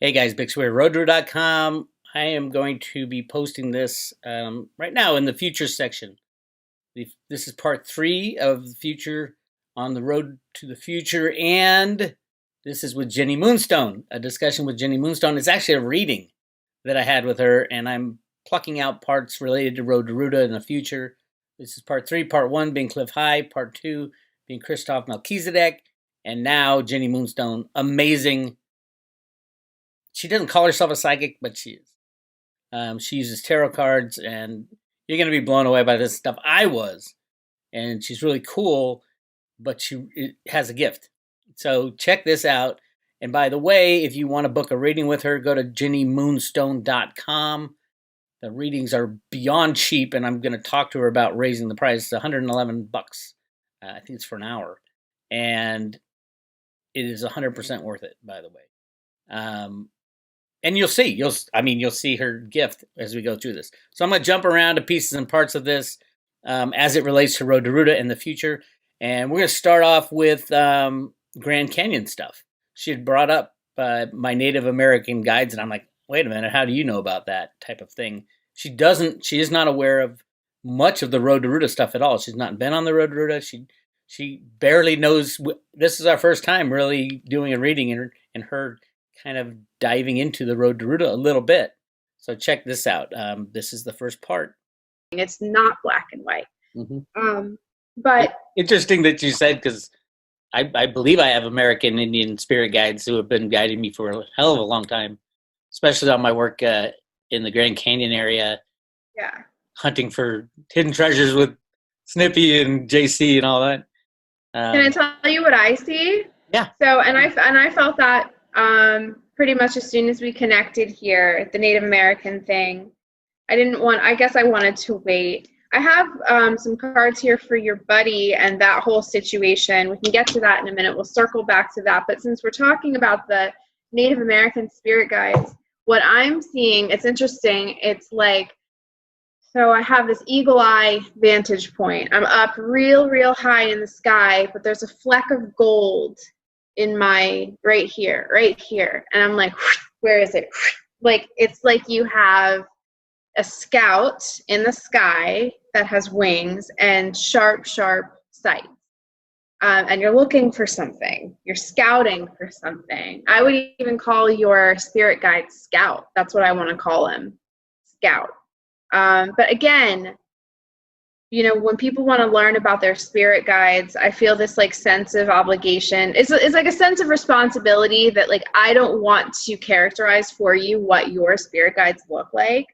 Hey guys, Bix Weir, roadrunner.com. I am going to be posting this right now in the future section. This is part 3 of the future on the road to the future, and this is with Jenny Moonstone, a discussion with Jenny Moonstone. It's actually a reading that I had with her, and I'm plucking out parts related to Road to Ruta in the future. This is part 3, part 1 being Cliff High, part 2 being Christoph Melchizedek, and now Jenny Moonstone. Amazing. She doesn't call herself a psychic, but she is. She uses tarot cards, and you're going to be blown away by this stuff. I was. And she's really cool, but she has a gift. So check this out. And by the way, if you want to book a reading with her, go to jennymoonstone.com. The readings are beyond cheap, and I'm going to talk to her about raising the price. It's $111. I think it's for an hour. And it is 100% worth it, by the way. And you'll see her gift as we go through this. So I'm going to jump around to pieces and parts of this as it relates to Road to Ruta in the future. And we're going to start off with Grand Canyon stuff. She had brought up my Native American guides, and I'm like, wait a minute, how do you know about that type of thing? She is not aware of much of the Road to Ruta stuff at all. She's not been on the Road to Ruta. She barely knows. This is our first time really doing a reading and her kind of diving into the Road to Ruta a little bit. So check this out. This is the first part. It's not black and white. Mm-hmm. But interesting that you said, because I believe I have American Indian spirit guides who have been guiding me for a hell of a long time, especially on my work in the Grand Canyon area. Yeah. Hunting for hidden treasures with Snippy and JC and all that. Can I tell you what I see? Yeah. So, and I felt that pretty much as soon as we connected here, the Native American thing. I guess I wanted to wait. I have some cards here for your buddy and that whole situation. We can get to that in a minute. We'll circle back to that. But since we're talking about the Native American spirit guides, what I'm seeing, it's interesting. It's like, so I have this eagle eye vantage point. I'm up real high in the sky, but there's a fleck of gold in my right here. And I'm like, where is it? Like, it's like you have a scout in the sky that has wings and sharp sights. And you're looking for something. You're scouting for something. I would even call your spirit guide Scout. That's what I want to call him, Scout. But again, you know, when people want to learn about their spirit guides, I feel this like sense of obligation. It's like a sense of responsibility that like I don't want to characterize for you what your spirit guides look like.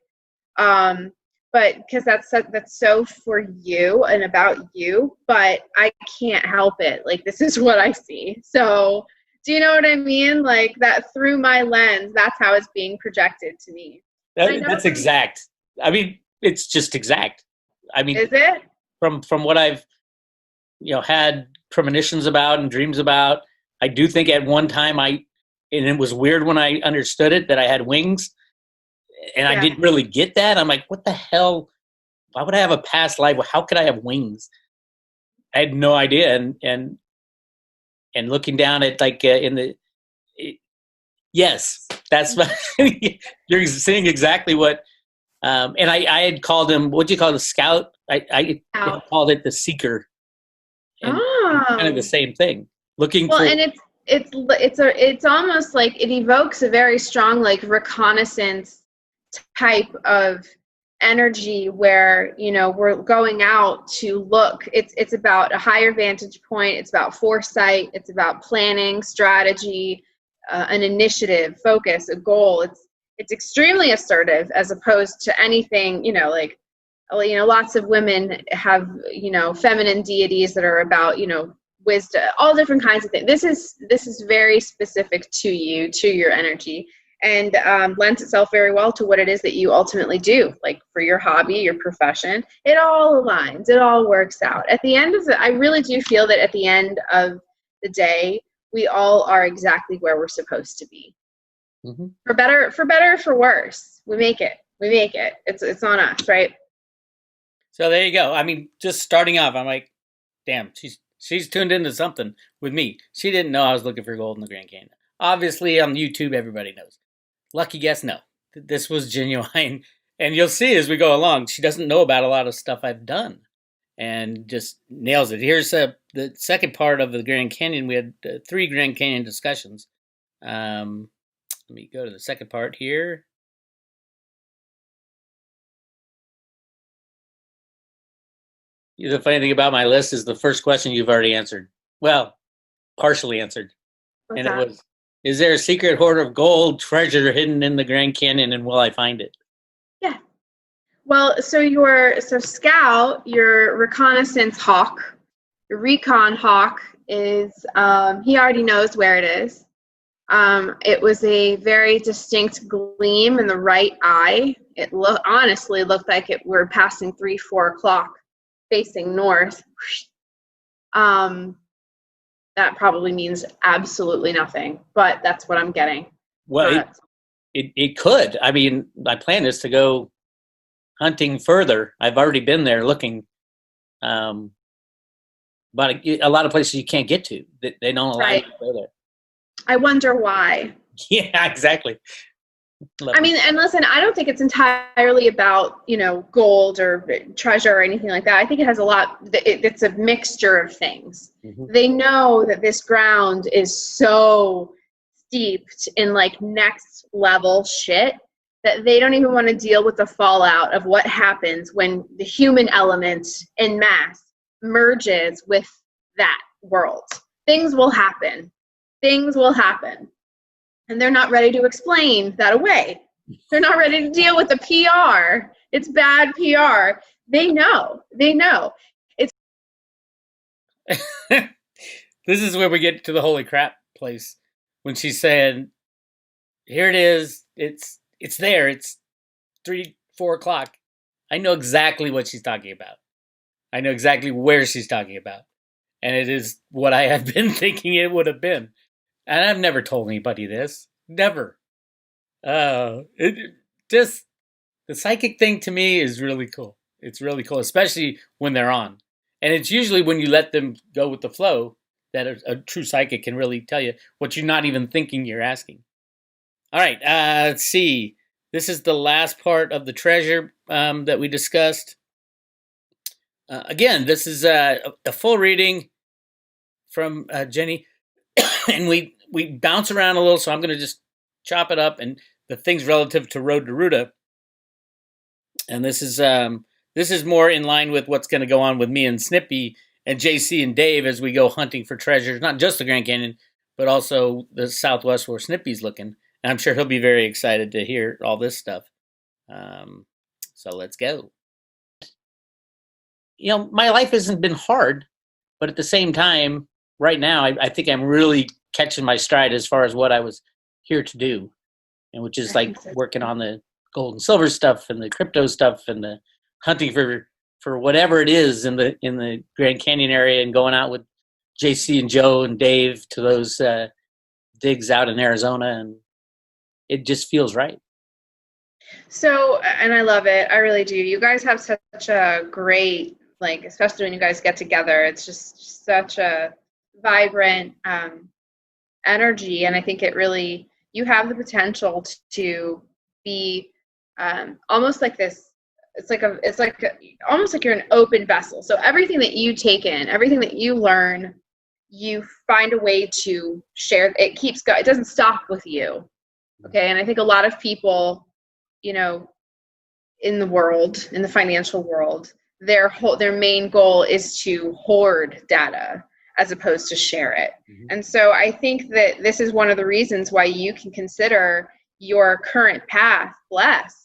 But because that's so for you and about you, but I can't help it. Like, this is what I see. So do you know what I mean? Like, that through my lens, that's how it's being projected to me. That's exact. I mean, it's just exact. I mean, is it? From what I've had premonitions about and dreams about, I do think at one time and it was weird when I understood it that I had wings, and I didn't really get that. I'm like, what the hell? Why would I have a past life? How could I have wings? I had no idea. And looking down at like yes, that's you're seeing exactly what. And I had called him, what do you call the scout? I called it the seeker. And kind of the same thing. And it's almost like it evokes a very strong like reconnaissance type of energy where, you know, we're going out to look. It's about a higher vantage point. It's about foresight. It's about planning, strategy, an initiative, focus, a goal. It's extremely assertive as opposed to anything, you know, like, you know, lots of women have, you know, feminine deities that are about, you know, wisdom, all different kinds of things. This is very specific to you, to your energy, and lends itself very well to what it is that you ultimately do, like for your hobby, your profession. It all aligns. It all works out. At the end of I really do feel that at the end of the day, we all are exactly where we're supposed to be. Mm-hmm. For better, for worse, we make it. It's on us, right? So there you go. I mean, just starting off, I'm like, damn, she's tuned into something with me. She didn't know I was looking for gold in the Grand Canyon. Obviously, on YouTube, everybody knows. lucky guess, no. This was genuine. And you'll see as we go along, she doesn't know about a lot of stuff I've done and just nails it. Here's the second part of the Grand Canyon. We had 3 Grand Canyon discussions. Let me go to the second part here. The funny thing about my list is the first question you've already answered. Well, partially answered. What's and that? It was, is there a secret hoard of gold treasure hidden in the Grand Canyon, and will I find it? Yeah. Well, so Scout, your reconnaissance hawk, your recon hawk is he already knows where it is. It was a very distinct gleam in the right eye. It honestly looked like we're passing 3-4 o'clock, facing north. That probably means absolutely nothing, but that's what I'm getting. Well, it could. I mean, my plan is to go hunting further. I've already been there looking, but a lot of places you can't get to. They don't allow you to go there. I wonder why. Yeah, exactly. I mean, and listen, I don't think it's entirely about, gold or treasure or anything like that. I think it has a lot, it's a mixture of things. Mm-hmm. They know that this ground is so steeped in like next level shit that they don't even want to deal with the fallout of what happens when the human element en masse merges with that world. Things will happen. And they're not ready to explain that away. They're not ready to deal with the PR. It's bad PR. They know. It's This is where we get to the holy crap place. When she's saying, here it is. It's there. It's 3-4 o'clock. I know exactly what she's talking about. I know exactly where she's talking about. And it is what I have been thinking it would have been. And I've never told anybody this. Never. The psychic thing to me is really cool. It's really cool, especially when they're on. And it's usually when you let them go with the flow that a true psychic can really tell you what you're not even thinking you're asking. All right, let's see. This is the last part of the treasure that we discussed. Again, this is a full reading from Jenny. And we bounce around a little, so I'm going to just chop it up and the things relative to Road to Ruta. And this is more in line with what's going to go on with me and Snippy and JC and Dave as we go hunting for treasures, not just the Grand Canyon, but also the Southwest where Snippy's looking. And I'm sure he'll be very excited to hear all this stuff. So let's go. My life hasn't been hard, but at the same time, right now, I think I'm really catching my stride as far as what I was here to do, and which is like working on the gold and silver stuff and the crypto stuff and the hunting for whatever it is in the Grand Canyon area and going out with JC and Joe and Dave to those digs out in Arizona, and it just feels right. So, and I love it. I really do. You guys have such a great, especially when you guys get together, it's just such a vibrant energy, and I think it really, you have the potential to be almost like this. Almost like you're an open vessel. So everything that you take in, everything that you learn, you find a way to share. It keeps going. It doesn't stop with you. Okay, and I think a lot of people, in the world, in the financial world, their main goal is to hoard data as opposed to share it. Mm-hmm. And so I think that this is one of the reasons why you can consider your current path blessed,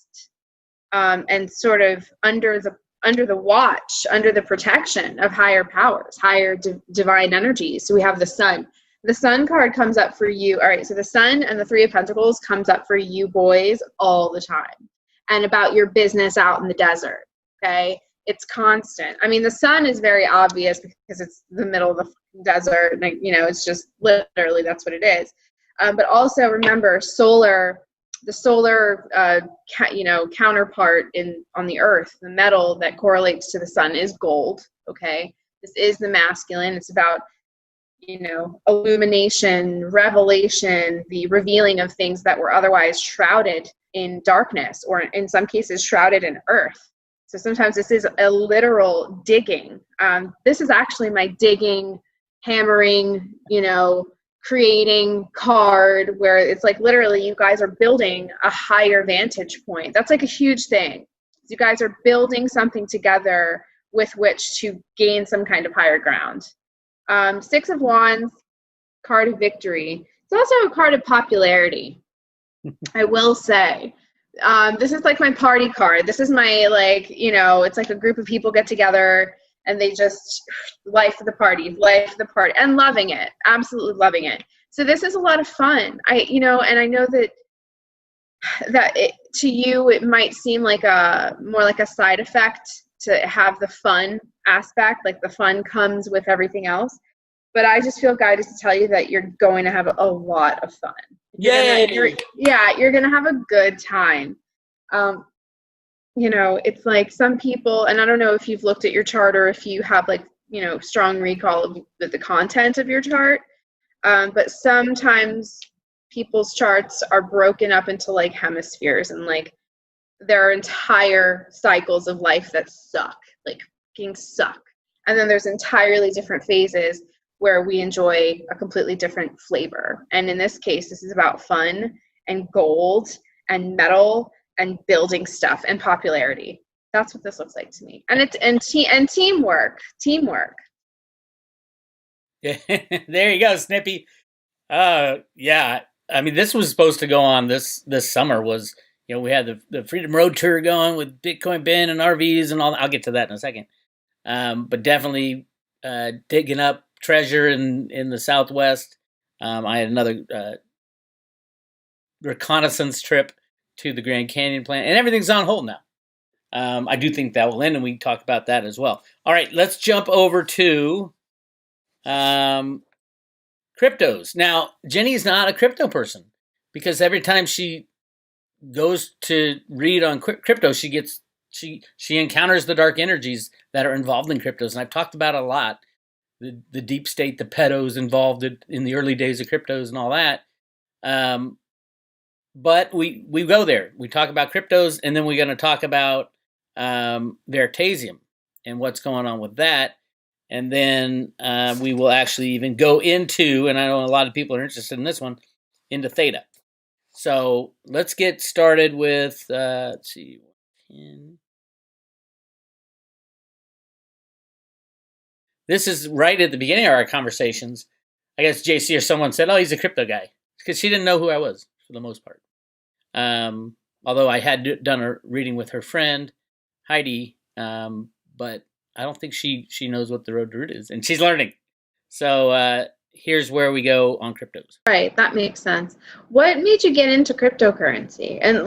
and sort of under the watch, under the protection of higher powers, higher divine energies. So we have the sun. The sun card comes up for you. All right, so the sun and the 3 of Pentacles comes up for you boys all the time, and about your business out in the desert, okay? It's constant. I mean, the sun is very obvious because it's the middle of the desert, and it's just literally that's what it is. But also remember, the solar counterpart on the earth, the metal that correlates to the sun is gold, okay? This is the masculine. It's about illumination, revelation, the revealing of things that were otherwise shrouded in darkness, or in some cases shrouded in earth. So sometimes this is a literal digging. This is actually my digging, hammering, creating card, where it's like literally you guys are building a higher vantage point. That's like a huge thing. You guys are building something together with which to gain some kind of higher ground. Six of Wands, card of victory. It's also a card of popularity, I will say. This is like my party card. This is my, it's like a group of people get together and they just life of the party, and loving it, absolutely loving it. So this is a lot of fun. And I know that to you it might seem like more like a side effect to have the fun aspect, like the fun comes with everything else. But I just feel guided to tell you that you're going to have a lot of fun. Yay! You're going to have a good time. It's like some people, and I don't know if you've looked at your chart or if you have strong recall of the content of your chart, but sometimes people's charts are broken up into like hemispheres, and like there are entire cycles of life that suck, like fucking suck. And then there's entirely different phases where we enjoy a completely different flavor. And in this case, this is about fun and gold and metal and building stuff and popularity. That's what this looks like to me. And it's teamwork. Yeah, there you go, Snippy. Yeah. I mean, this was supposed to go on this summer. Was we had the Freedom Road Tour going with Bitcoin Ben and RVs and all that. I'll get to that in a second. But definitely digging up treasure in the Southwest. I had another reconnaissance trip to the Grand Canyon plant, and everything's on hold now. I do think that will end, and we can talk about that as well. All right, let's jump over to cryptos. Now, Jenny's not a crypto person because every time she goes to read on crypto, she encounters the dark energies that are involved in cryptos, and I've talked about it a lot. The deep state, the pedos involved in the early days of cryptos and all that. But we go there. We talk about cryptos, and then we're going to talk about Veritasium and what's going on with that. And then we will actually even go into, and I know a lot of people are interested in this one, into Theta. So let's get started with, let's see. This is right at the beginning of our conversations. I guess JC or someone said, oh, he's a crypto guy. Because she didn't know who I was for the most part. Although I had done a reading with her friend, Heidi, but I don't think she knows what the road to root is. And she's learning. So here's where we go on cryptos. Right, that makes sense. What made you get into cryptocurrency? And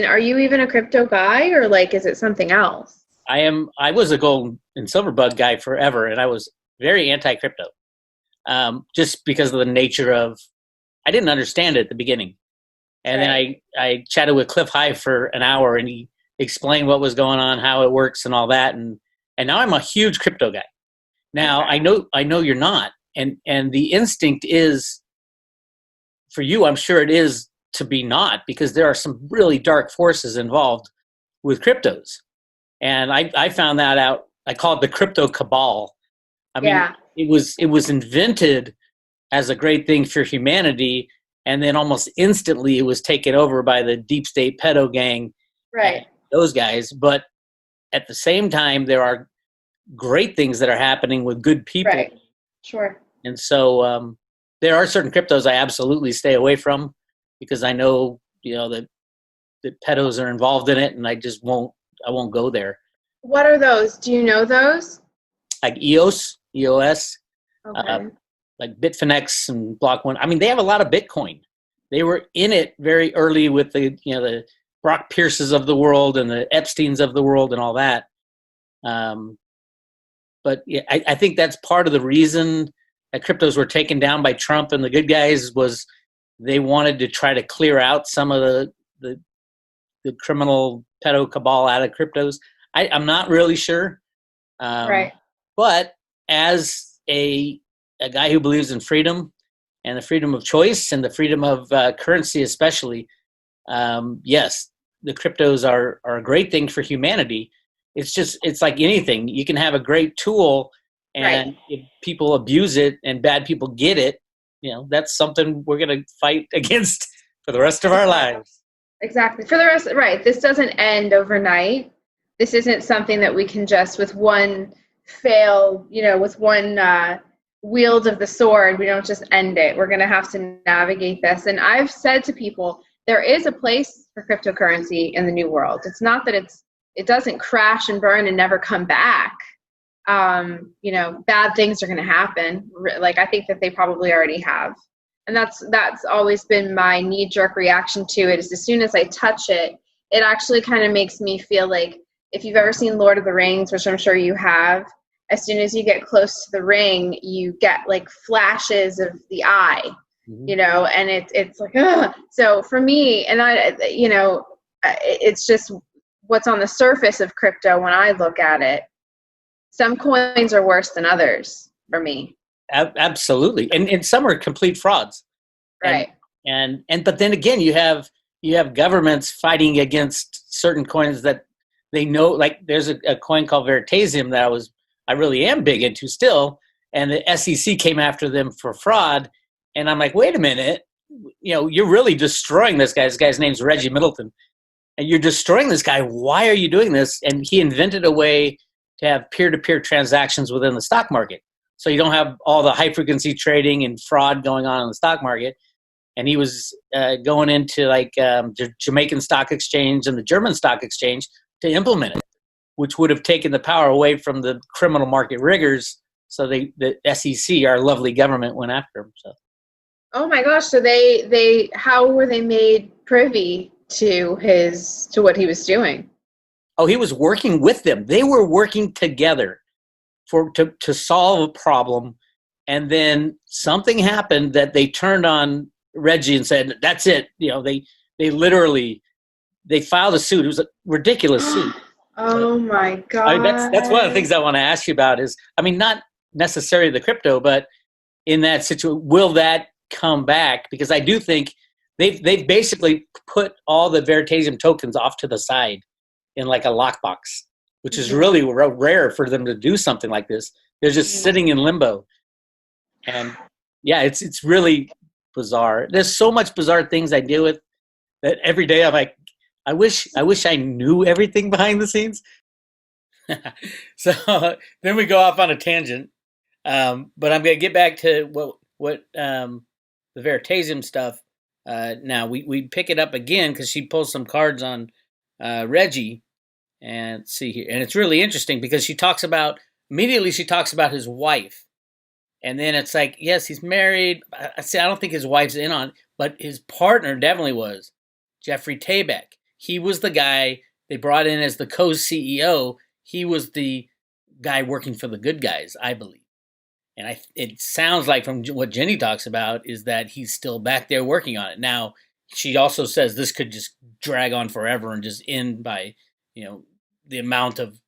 are you even a crypto guy, or is it something else? I was a gold and silver bug guy forever, and I was very anti-crypto. Just because of the nature of, I didn't understand it at the beginning. And then I chatted with Cliff High for an hour, and he explained what was going on, how it works and all that. And now I'm a huge crypto guy. Now, okay. I know you're not. And the instinct is, for you, I'm sure it is to be not, because there are some really dark forces involved with cryptos. And I found that out. I call it the crypto cabal. I mean, it was invented as a great thing for humanity, and then almost instantly it was taken over by the deep state pedo gang, right? Those guys. But at the same time, there are great things that are happening with good people. Right. Sure. And so there are certain cryptos I absolutely stay away from because I know that pedos are involved in it, and I won't go there. What are those? Do you know those? Like EOS, okay. Like Bitfinex and Block One. I mean, they have a lot of Bitcoin. They were in it very early with the Brock Pierces of the world and the Epsteins of the world and all that. But yeah, I think that's part of the reason that cryptos were taken down by Trump and the good guys was they wanted to try to clear out some of the criminal pedo cabal out of cryptos. I'm not really sure. Right. But as a a guy who believes in freedom and the freedom of choice and the freedom of currency, especially. Yes, the cryptos are a great thing for humanity. It's like anything. You can have a great tool, and Right. if people abuse it and bad people get it, that's something we're going to fight against for the rest of our lives. Exactly. For the rest, right. This doesn't end overnight. This isn't something that we can just, with one fail, with one wield of the sword, we don't just end it. We're going to have to navigate this. And I've said to people, there is a place for cryptocurrency in the new world. It's not that it doesn't crash and burn and never come back. Bad things are going to happen. Like, I think that they probably already have. And that's always been my knee-jerk reaction to it, is as soon as I touch it, it actually kind of makes me feel like, if you've ever seen Lord of the Rings, which I'm sure you have, as soon as you get close to the ring, you get like flashes of the eye, and it's like, ugh. So for me, and it's just what's on the surface of crypto when I look at it. Some coins are worse than others for me. Absolutely, and some are complete frauds, right? And but then again, you have governments fighting against certain coins that they know. Like, there's a coin called Veritasium that I really am big into still, and the SEC came after them for fraud, and I'm like, wait a minute, you're really destroying this guy. This guy's name's Reggie Middleton, and you're destroying this guy. Why are you doing this? And he invented a way to have peer-to-peer transactions within the stock market. So you don't have all the high-frequency trading and fraud going on in the stock market. And he was going into like the Jamaican Stock Exchange and the German Stock Exchange to implement it, which would have taken the power away from the criminal market riggers. So the SEC, our lovely government, went after him. So. Oh my gosh! So how were they made privy to what he was doing? Oh, he was working with them. They were working together to solve a problem, and then something happened that they turned on Reggie and said, "That's it." They literally filed a suit. It was a ridiculous suit. Oh my God! That's one of the things I want to ask you about. Is, not necessarily the crypto, but in that situation, will that come back? Because I do think they've basically put all the Veritasium tokens off to the side in like a lockbox, which is really rare for them to do something like this. They're just sitting in limbo. And yeah, it's really bizarre. There's so much bizarre things I deal with that every day I'm like, I wish I knew everything behind the scenes. So then we go off on a tangent. But I'm going to get back to what the Veritasium stuff. Now we pick it up again because she pulls some cards on Reggie. And see here, and it's really interesting because she talks about his wife, and then it's like, yes, he's married. I don't think his wife's in on it, but his partner definitely was. Jeffrey Tabak. He was the guy they brought in as the co-CEO. He was the guy working for the good guys, I believe. And it sounds like from what Jenny talks about is that he's still back there working on it. Now, she also says this could just drag on forever and just end by the amount of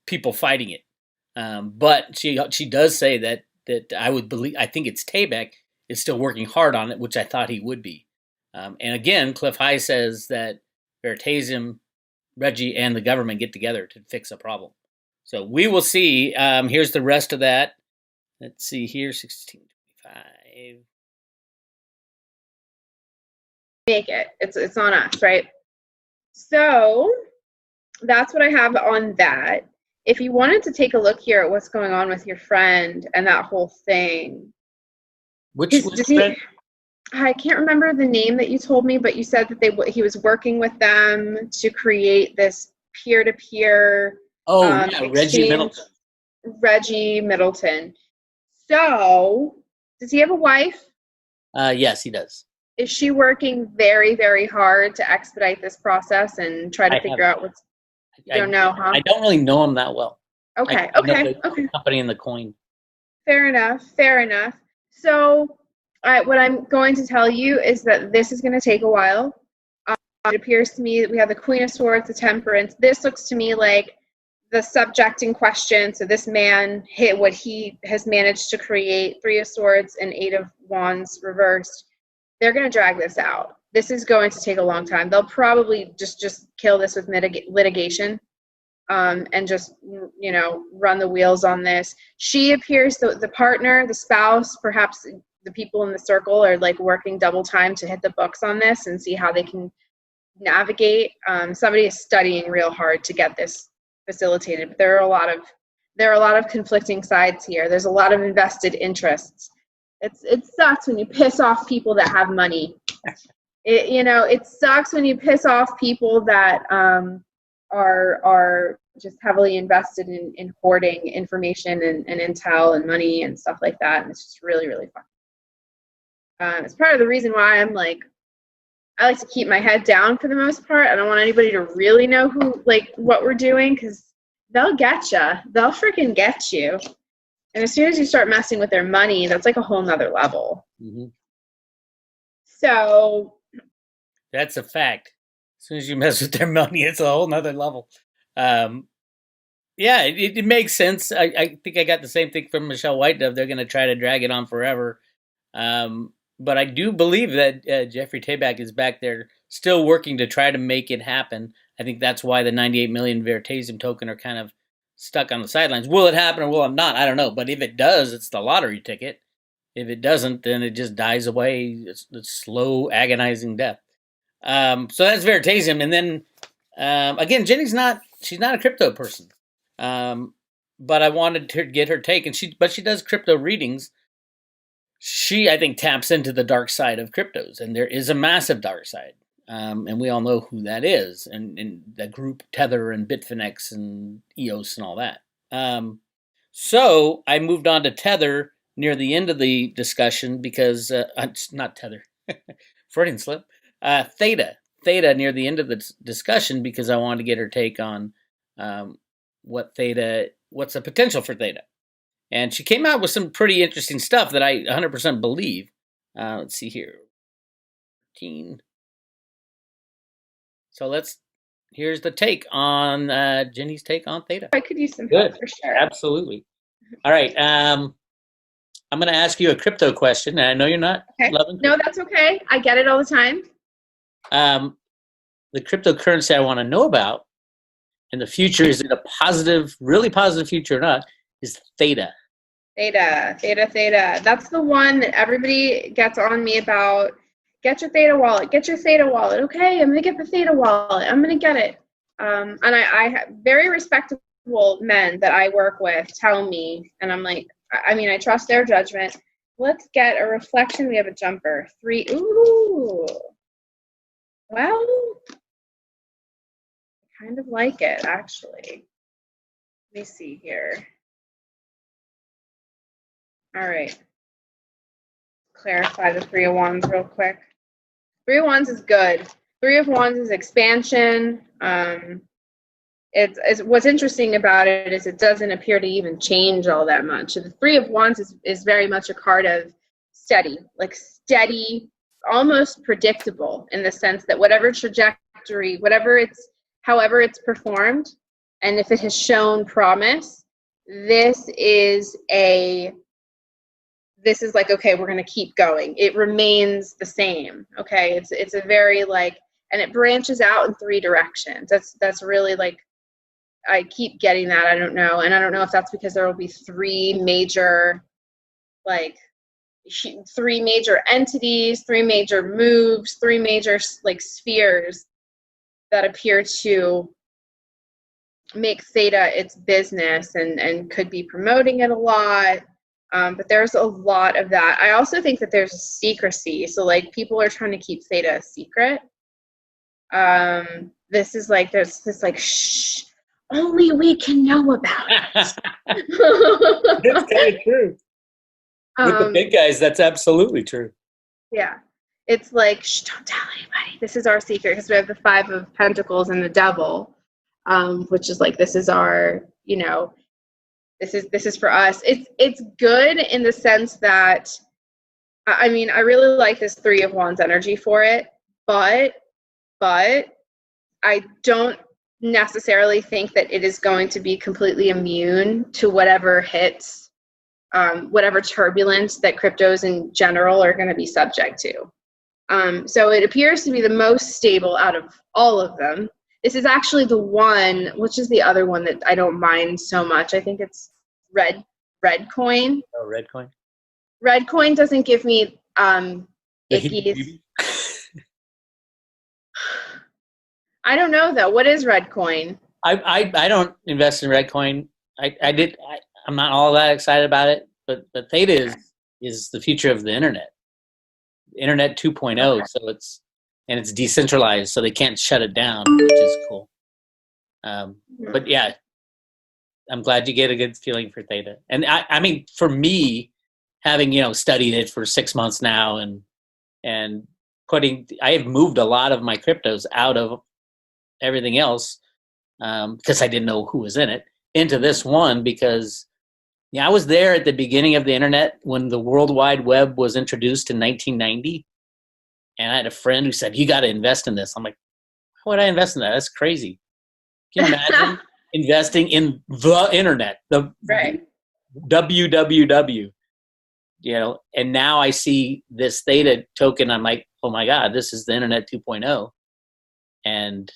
people fighting it. But she does say that I think it's Tabak is still working hard on it, which I thought he would be. And again, Cliff High says that Veritasium, Reggie, and the government get together to fix a problem. So we will see. Here's the rest of that. Let's see here, 1625. Make it. It's on us, right? So that's what I have on that. If you wanted to take a look here at what's going on with your friend and that whole thing. Which friend? I can't remember the name that you told me, but you said that he was working with them to create this peer-to-peer Reggie Middleton. Reggie Middleton. So, does he have a wife? Yes, he does. Is she working very, very hard to expedite this process and try to figure out what's... You don't know, huh? I don't really know him that well. Okay. Okay. Company in the coin. Fair enough. So, what I'm going to tell you is that this is going to take a while. It appears to me that we have the Queen of Swords, the Temperance. This looks to me like the subject in question, so this man hit what he has managed to create, 3 of Swords and 8 of Wands reversed. They're going to drag this out. This is going to take a long time. They'll probably just kill this with litigation, and just, you know, run the wheels on this. She appears, the partner, the spouse, perhaps the people in the circle are like working double time to hit the books on this and see how they can navigate. Somebody is studying real hard to get this facilitated, but there are a lot of conflicting sides here. There's a lot of invested interests. It sucks when you piss off people that have money. It sucks when you piss off people that are just heavily invested in hoarding information and intel and money and stuff like that. And it's just really, really fun. It's part of the reason why I like to keep my head down for the most part. I don't want anybody to really know what we're doing, because they'll get you. They'll freaking get you. And as soon as you start messing with their money, that's like a whole nother level. Mm-hmm. So that's a fact. As soon as you mess with their money, it's a whole nother level. Yeah, it makes sense. I think I got the same thing from Michelle Whitedove. They're going to try to drag it on forever. But I do believe that Jeffrey Tabak is back there still working to try to make it happen. I think that's why the 98 million Veritasium token are kind of stuck on the sidelines. Will it happen or will it not? I don't know. But if it does, it's the lottery ticket. If it doesn't, then it just dies away. It's slow, agonizing death. So that's Veritasium. And then, again, she's not a crypto person. But I wanted to get her take. But she does crypto readings. She, I think, taps into the dark side of cryptos. And there is a massive dark side. And we all know who that is. And the group Tether and Bitfinex and EOS and all that. So I moved on to Tether near the end of the discussion because, not Tether, Freudian slip, Theta near the end of the discussion because I wanted to get her take on what's the potential for Theta. And she came out with some pretty interesting stuff that I 100% believe. Let's see here. 13. So here's the take on Jenny's take on Theta. I could use some help for sure. Absolutely. All right. I'm going to ask you a crypto question, and I know you're not loving crypto. No, that's okay. I get it all the time. The cryptocurrency I want to know about in the future, is it a positive, really positive future or not, is Theta. Theta. That's the one that everybody gets on me about. Get your Theta wallet. Okay, I'm going to get the Theta wallet. I'm going to get it. And I have very respectable men that I work with tell me, and I'm like, I trust their judgment. Let's get a reflection. We have a jumper. 3. Ooh. Well, I kind of like it, actually. Let me see here. All right. Clarify the 3 of Wands real quick. 3 of Wands is good. 3 of Wands is expansion. It's what's interesting about it is it doesn't appear to even change all that much. So the 3 of Wands is very much a card of steady, almost predictable in the sense that whatever trajectory, however it's performed, and if it has shown promise, this is like, okay, we're going to keep going. It remains the same. Okay. It's a very and it branches out in 3 directions. That's really I keep getting that. I don't know. And I don't know if that's because there will be 3 major, 3 major entities, 3 major moves, 3 major spheres that appear to make Theta its business and could be promoting it a lot. But there's a lot of that. I also think that there's secrecy. So people are trying to keep Theta a secret. This is there's this shh, only we can know about it. That's kind of true. With the big guys, that's absolutely true. Yeah. It's shh, don't tell anybody. This is our secret, because we have the 5 of Pentacles and the Devil, which is this is our, this is for us. It's good in the sense that, I really like this 3 of Wands energy for it, but I don't necessarily think that it is going to be completely immune to whatever hits, whatever turbulence that cryptos in general are going to be subject to. So it appears to be the most stable out of all of them. This is actually the one, which is the other one that I don't mind so much. I think it's Redcoin. Oh, Redcoin. Redcoin doesn't give me The ickies. I don't know though. What is Redcoin? I don't invest in Redcoin. I'm not all that excited about it, but Theta is the future of the internet. Internet 2.0, Okay. so it's decentralized, so they can't shut it down, which is cool. But yeah, I'm glad you get a good feeling for Theta. And I mean, for me, having studied it for 6 months now, and I have moved a lot of my cryptos out of everything else because I didn't know who was in it into this one because I was there at the beginning of the internet when the World Wide Web was introduced in 1990, and I had a friend who said, "You got to invest in this." I'm like, "Why would I invest in that? That's crazy." Can you imagine investing in the internet, the Right. www? And now I see this Theta token. I'm like, oh my God, this is the internet 2.0. And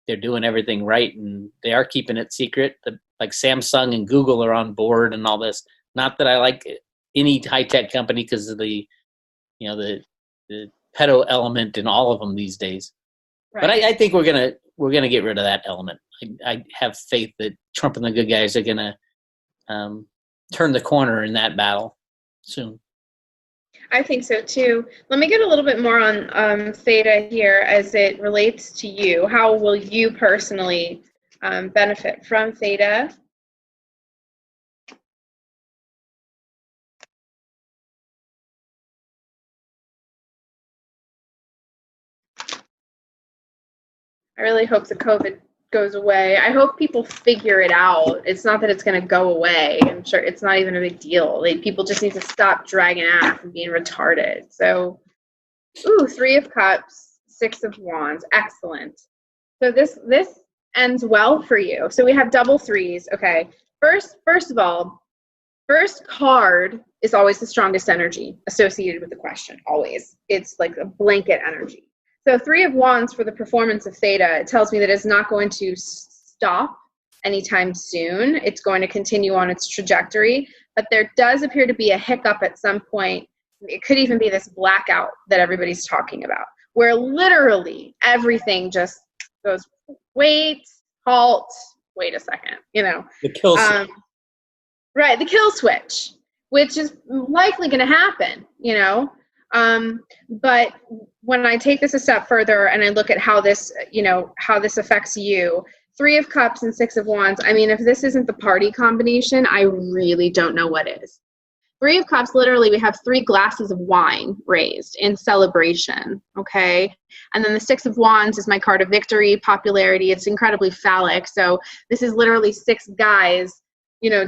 they're doing everything right. And they are keeping it secret. Like Samsung and Google are on board and all this. Not that I like any high-tech company because of the pedo element in all of them these days. Right. But I think we're gonna get rid of that element. I have faith that Trump and the good guys are gonna turn the corner in that battle soon. I think so too. Let me get a little bit more on Theta here as it relates to you. How will you personally benefit from Theta? I really hope the COVID goes away. I hope people figure it out. It's not that it's going to go away. I'm sure it's not even a big deal. People just need to stop dragging ass and being retarded. So, ooh, 3 of Cups, 6 of Wands. Excellent. So this ends well for you. So we have double threes. Okay. First of all, first card is always the strongest energy associated with the question. Always. It's like a blanket energy. So 3 of Wands for the performance of Theta, it tells me that it's not going to stop anytime soon. It's going to continue on its trajectory, but there does appear to be a hiccup at some point. It could even be this blackout that everybody's talking about, where literally everything just goes, wait, halt, wait a second, The kill switch. Right, the kill switch, which is likely going to happen, but when I take this a step further and I look at how this affects you, 3 of Cups and 6 of Wands, I mean, if this isn't the party combination, I really don't know what is. 3 of Cups, literally, we have 3 glasses of wine raised in celebration, okay? And then the 6 of Wands is my card of victory, popularity. It's incredibly phallic. So this is literally 6 guys,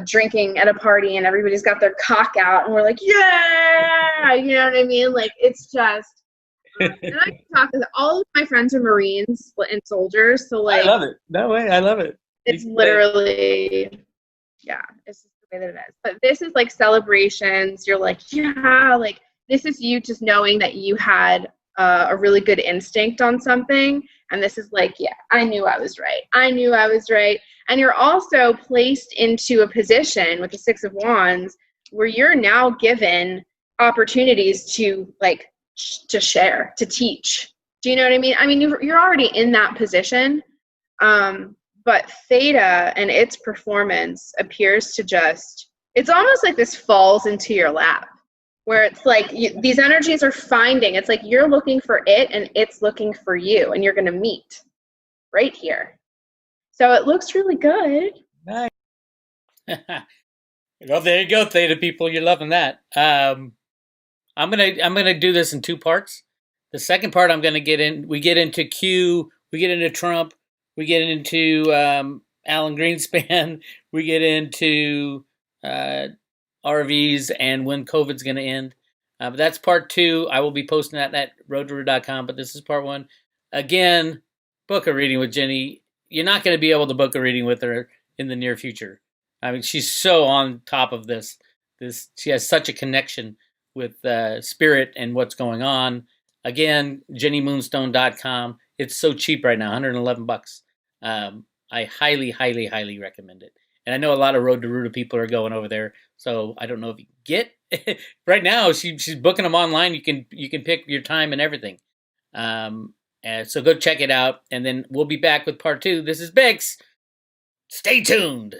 drinking at a party, and everybody's got their cock out, and we're like, yeah! You know what I mean? Like, it's just... and I can talk to all of my friends are Marines and soldiers, so like... I love it. No way, I love it. It's literally... Yeah, it's just the way that it is. But this is like celebrations. You're like, yeah, like this is you just knowing that you had a really good instinct on something. And this is like, yeah, I knew I was right. I knew I was right. And you're also placed into a position with the 6 of Wands where you're now given opportunities to like, to share, to teach. Do you know what I mean? I mean, you're already in that position. But Theta and its performance appears to just, it's almost like this falls into your lap, where it's like these energies are finding, it's like you're looking for it and it's looking for you, and you're going to meet right here. So it looks really good. Nice. Well, there you go, Theta people. You're loving that. I'm gonna do this in 2 parts. The second part, we get into Q, we get into Trump, we get into Alan Greenspan, we get into RVs and when COVID's going to end. But that's part 2. I will be posting that at roadtoro.com, but this is part 1. Again, book a reading with Jenny. you're not going to be able to book a reading with her in the near future. I mean, she's so on top of this. She has such a connection with spirit and what's going on. Again, JennyMoonstone.com. It's so cheap right now, $111. I highly, highly, highly recommend it. And I know a lot of Road to Ruta people are going over there, so I don't know if you get right now. She's booking them online. You can pick your time and everything. So go check it out, and then we'll be back with part 2. This is Bix. Stay tuned.